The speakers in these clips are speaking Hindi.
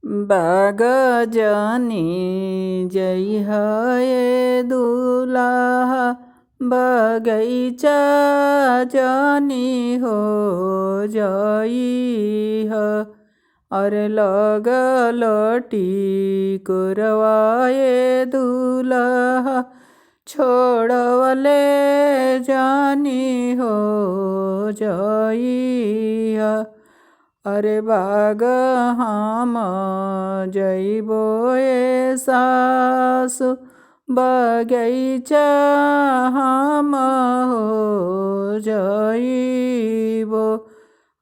बाग जानी जई है दूल्हा बगैचा जानी हो जाई है। अरे लगल टिकुरवाए दूल्हा छोड़वले जानी हो जाई है। अरे बाग हम जइबो ए सासु बगैचा हम हो जइबो।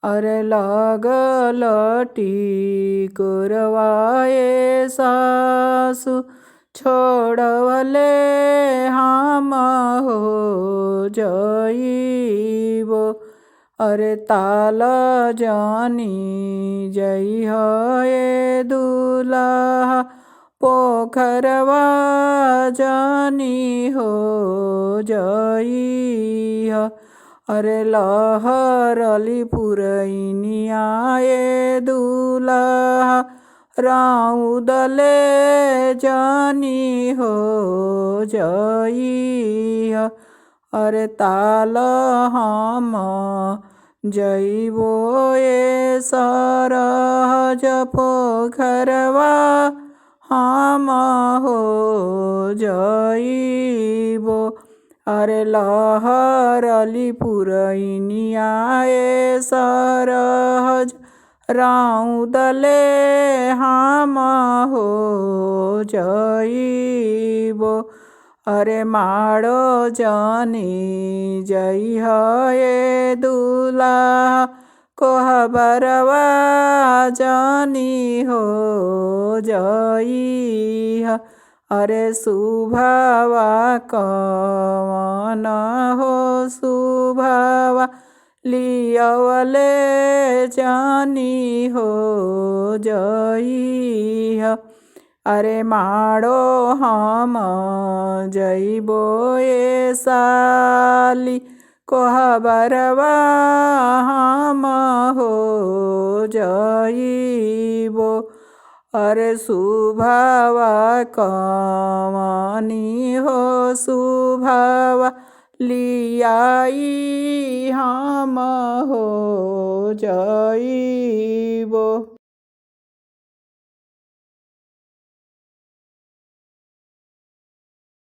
अरे लागल टिकुरवाए सासु छोड़वले हम हो जइबो। अरे ताल जानी जई है दूल्हा पोखरवा जानी हो जई है। अरे लहरली पुरैनिया ए दूल्हा राउदले जानी हो जई है। अरे ताल हम जइबो ए सरहज पोखरवा हम हो जइबो। अरे लहरली पुरैनिया ए सरहज राउदले हम हो जइबो। अरे माड़ो जानी जई है दूल्हा कोहबरवा जानी हो जई है। अरे सुभावा कवन हो सुभावा लियवले जानी हो जई है। अरे माड़ो हम जइबो ए साली कोहबरवा हम हो जइबो। अरे सुभावा कवनी हो सुभावा लियाई हम हो जइबो।